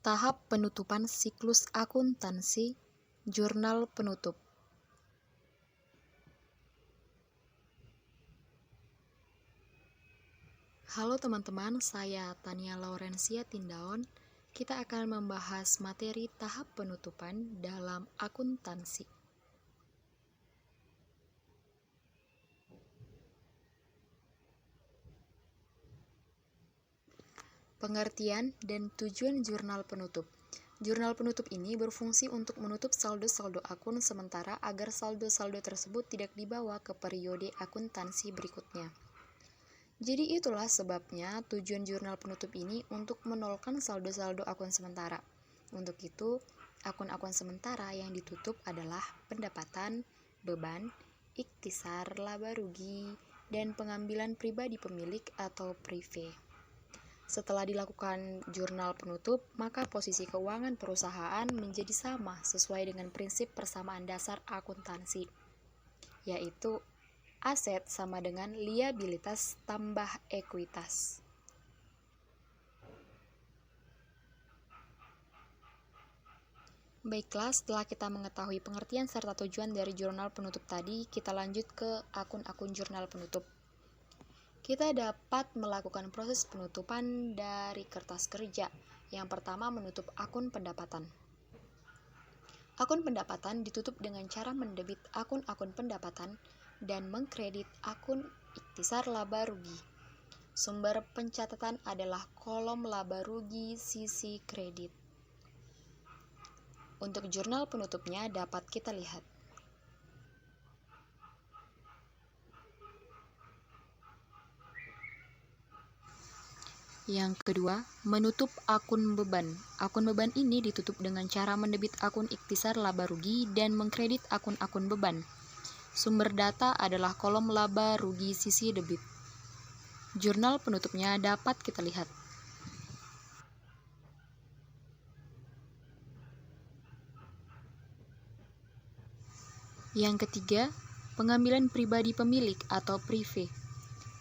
Tahap penutupan siklus akuntansi, jurnal penutup. Halo teman-teman, saya Tania Laurencia Tindaon. Kita akan membahas materi tahap penutupan dalam akuntansi. Pengertian dan tujuan jurnal penutup. Jurnal penutup ini berfungsi untuk menutup saldo-saldo akun sementara agar saldo-saldo tersebut tidak dibawa ke periode akuntansi berikutnya. Jadi itulah sebabnya tujuan jurnal penutup ini untuk menolkan saldo-saldo akun sementara. Untuk itu, akun-akun sementara yang ditutup adalah pendapatan, beban, ikhtisar, laba rugi, dan pengambilan pribadi pemilik atau prive. Setelah dilakukan jurnal penutup, maka posisi keuangan perusahaan menjadi sama sesuai dengan prinsip persamaan dasar akuntansi, yaitu aset sama dengan liabilitas tambah ekuitas. Baiklah, setelah kita mengetahui pengertian serta tujuan dari jurnal penutup tadi, kita lanjut ke akun-akun jurnal penutup. Kita dapat melakukan proses penutupan dari kertas kerja. Yang pertama, menutup akun pendapatan. Akun pendapatan ditutup dengan cara mendebit akun-akun pendapatan dan mengkredit akun ikhtisar laba rugi. Sumber pencatatan adalah kolom laba rugi sisi kredit. Untuk jurnal penutupnya dapat kita lihat. Yang kedua, menutup akun beban. Akun beban ini ditutup dengan cara mendebit akun ikhtisar laba rugi dan mengkredit akun-akun beban. Sumber data adalah kolom laba rugi sisi debit. Jurnal penutupnya dapat kita lihat. Yang ketiga, pengambilan pribadi pemilik atau prive.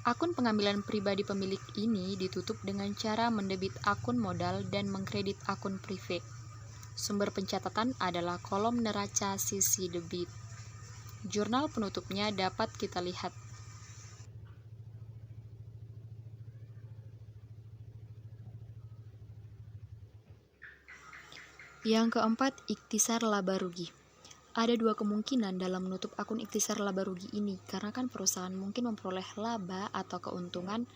Akun pengambilan pribadi pemilik ini ditutup dengan cara mendebit akun modal dan mengkredit akun prive. Sumber pencatatan adalah kolom neraca sisi debit. Jurnal penutupnya dapat kita lihat. Yang keempat, ikhtisar laba rugi. Ada dua kemungkinan dalam menutup akun ikhtisar laba rugi ini, karena kan perusahaan mungkin memperoleh laba atau keuntungan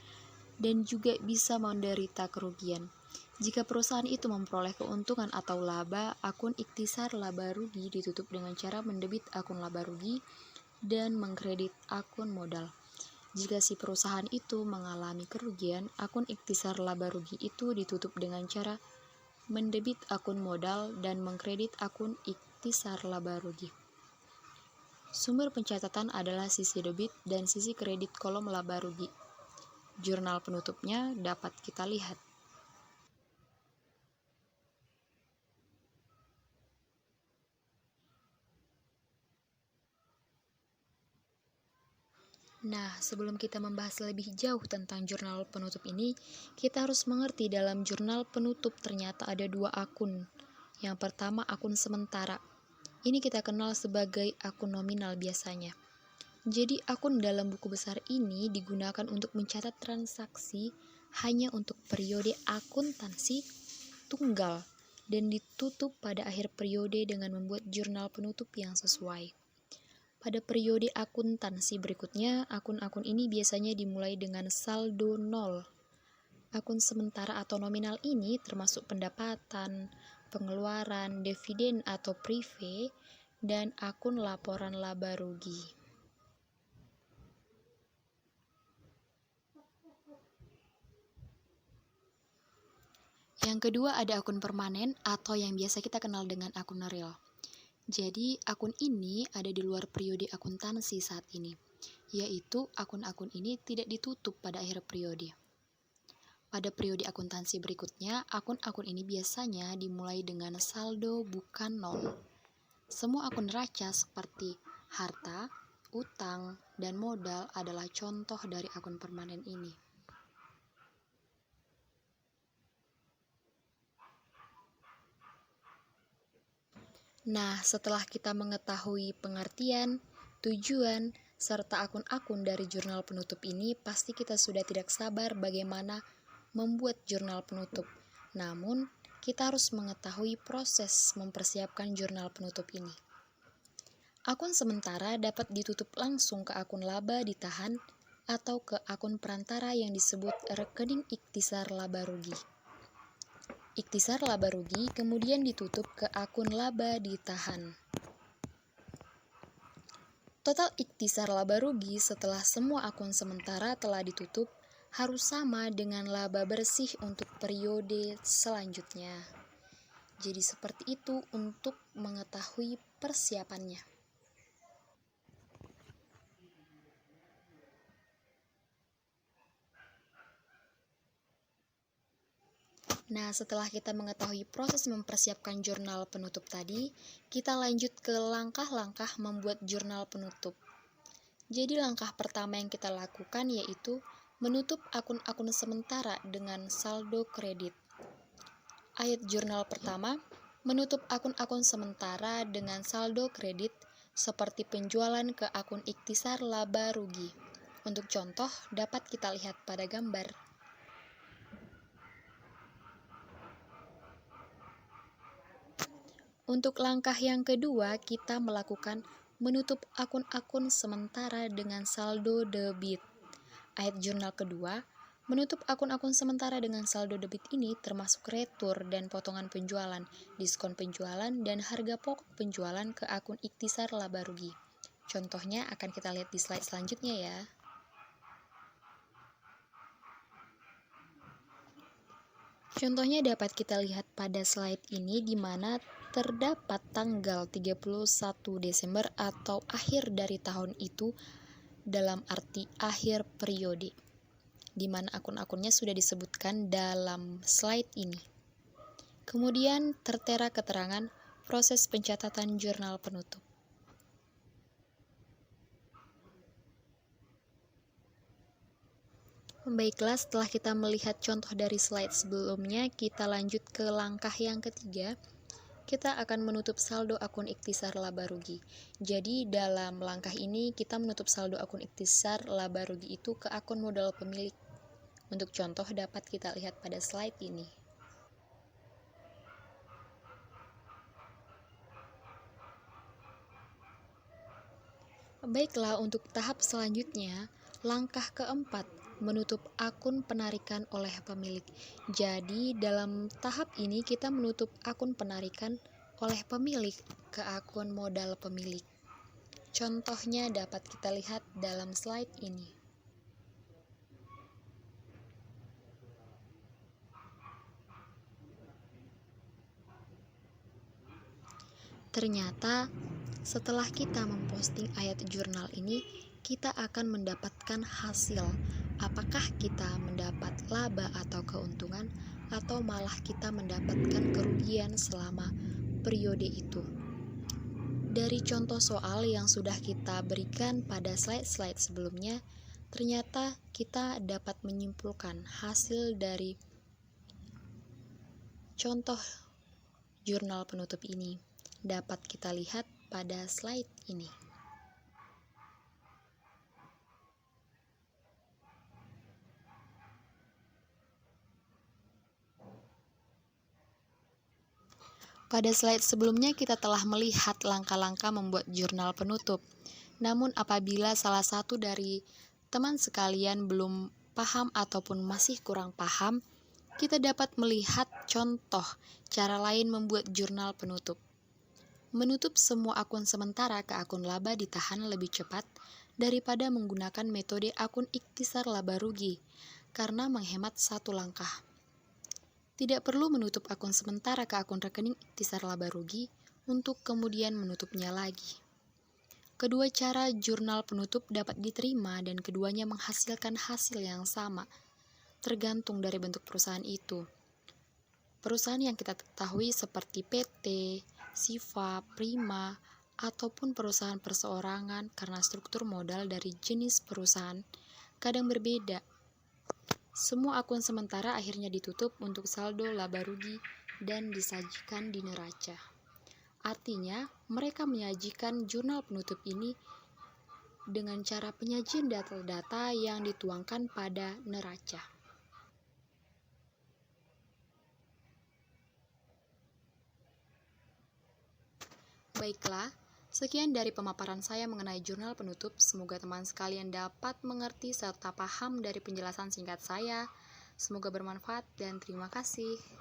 dan juga bisa menderita kerugian. Jika perusahaan itu memperoleh keuntungan atau laba, akun ikhtisar laba rugi ditutup dengan cara mendebit akun laba rugi dan mengkredit akun modal. Jika si perusahaan itu mengalami kerugian, akun ikhtisar laba rugi itu ditutup dengan cara mendebit akun modal dan mengkredit akun ikhtisar laba rugi. Sumber pencatatan adalah sisi debit dan sisi kredit kolom laba rugi. Jurnal penutupnya dapat kita lihat. Nah, sebelum kita membahas lebih jauh tentang jurnal penutup ini, kita harus mengerti dalam jurnal penutup ternyata ada dua akun. Yang pertama, akun sementara. Ini kita kenal sebagai akun nominal biasanya. Jadi, akun dalam buku besar ini digunakan untuk mencatat transaksi hanya untuk periode akuntansi tunggal dan ditutup pada akhir periode dengan membuat jurnal penutup yang sesuai. Pada periode akuntansi berikutnya, akun-akun ini biasanya dimulai dengan saldo 0. Akun sementara atau nominal ini termasuk pendapatan, pengeluaran, dividen atau prive, dan akun laporan laba rugi. Yang kedua ada akun permanen atau yang biasa kita kenal dengan akun real. Jadi akun ini ada di luar periode akuntansi saat ini, yaitu akun-akun ini tidak ditutup pada akhir periode. Pada periode akuntansi berikutnya, akun-akun ini biasanya dimulai dengan saldo bukan 0. Semua akun neraca seperti harta, utang, dan modal adalah contoh dari akun permanen ini. Nah, setelah kita mengetahui pengertian, tujuan, serta akun-akun dari jurnal penutup ini, pasti kita sudah tidak sabar bagaimana membuat jurnal penutup. Namun, kita harus mengetahui proses mempersiapkan jurnal penutup ini. Akun sementara dapat ditutup langsung ke akun laba ditahan atau ke akun perantara yang disebut rekening ikhtisar laba rugi. Ikhtisar laba rugi kemudian ditutup ke akun laba ditahan. Total ikhtisar laba rugi setelah semua akun sementara telah ditutup harus sama dengan laba bersih untuk periode selanjutnya. Jadi seperti itu untuk mengetahui persiapannya. Nah, setelah kita mengetahui proses mempersiapkan jurnal penutup tadi, kita lanjut ke langkah-langkah membuat jurnal penutup. Jadi langkah pertama yang kita lakukan yaitu menutup akun-akun sementara dengan saldo kredit. Ayat jurnal pertama, menutup akun-akun sementara dengan saldo kredit seperti penjualan ke akun ikhtisar laba rugi. Untuk contoh, dapat kita lihat pada gambar. Untuk langkah yang kedua, kita melakukan menutup akun-akun sementara dengan saldo debit. Ayat jurnal kedua, menutup akun-akun sementara dengan saldo debit ini termasuk retur dan potongan penjualan, diskon penjualan, dan harga pokok penjualan ke akun ikhtisar laba rugi. Contohnya akan kita lihat di slide selanjutnya ya. Contohnya dapat kita lihat pada slide ini di mana terdapat tanggal 31 Desember atau akhir dari tahun itu dalam arti akhir periode, di mana akun-akunnya sudah disebutkan dalam slide ini. Kemudian tertera keterangan proses pencatatan jurnal penutup. Baiklah, setelah kita melihat contoh dari slide sebelumnya, kita lanjut ke langkah yang ketiga. Kita akan menutup saldo akun ikhtisar laba rugi. Jadi dalam langkah ini kita menutup saldo akun ikhtisar laba rugi itu ke akun modal pemilik. Untuk contoh dapat kita lihat pada slide ini. Baiklah, untuk tahap selanjutnya, langkah keempat, menutup akun penarikan oleh pemilik. Jadi dalam tahap ini kita menutup akun penarikan oleh pemilik ke akun modal pemilik. Contohnya dapat kita lihat dalam slide ini. Ternyata setelah kita memposting ayat jurnal ini, kita akan mendapatkan hasil. Apakah kita mendapat laba atau keuntungan, atau malah kita mendapatkan kerugian selama periode itu. Dari contoh soal yang sudah kita berikan pada slide-slide sebelumnya, ternyata kita dapat menyimpulkan hasil dari contoh jurnal penutup ini. Dapat kita lihat pada slide ini. Pada slide sebelumnya kita telah melihat langkah-langkah membuat jurnal penutup. Namun apabila salah satu dari teman sekalian belum paham ataupun masih kurang paham, kita dapat melihat contoh cara lain membuat jurnal penutup. Menutup semua akun sementara ke akun laba ditahan lebih cepat daripada menggunakan metode akun ikhtisar laba rugi, karena menghemat satu langkah. Tidak perlu menutup akun sementara ke akun rekening ikhtisar laba rugi untuk kemudian menutupnya lagi. Kedua cara jurnal penutup dapat diterima dan keduanya menghasilkan hasil yang sama, tergantung dari bentuk perusahaan itu. Perusahaan yang kita ketahui seperti PT, Siva, Prima, ataupun perusahaan perseorangan karena struktur modal dari jenis perusahaan kadang berbeda. Semua akun sementara akhirnya ditutup untuk saldo laba rugi dan disajikan di neraca. Artinya, mereka menyajikan jurnal penutup ini dengan cara penyajian data-data yang dituangkan pada neraca. Baiklah, sekian dari pemaparan saya mengenai jurnal penutup. Semoga teman sekalian dapat mengerti serta paham dari penjelasan singkat saya. Semoga bermanfaat dan terima kasih.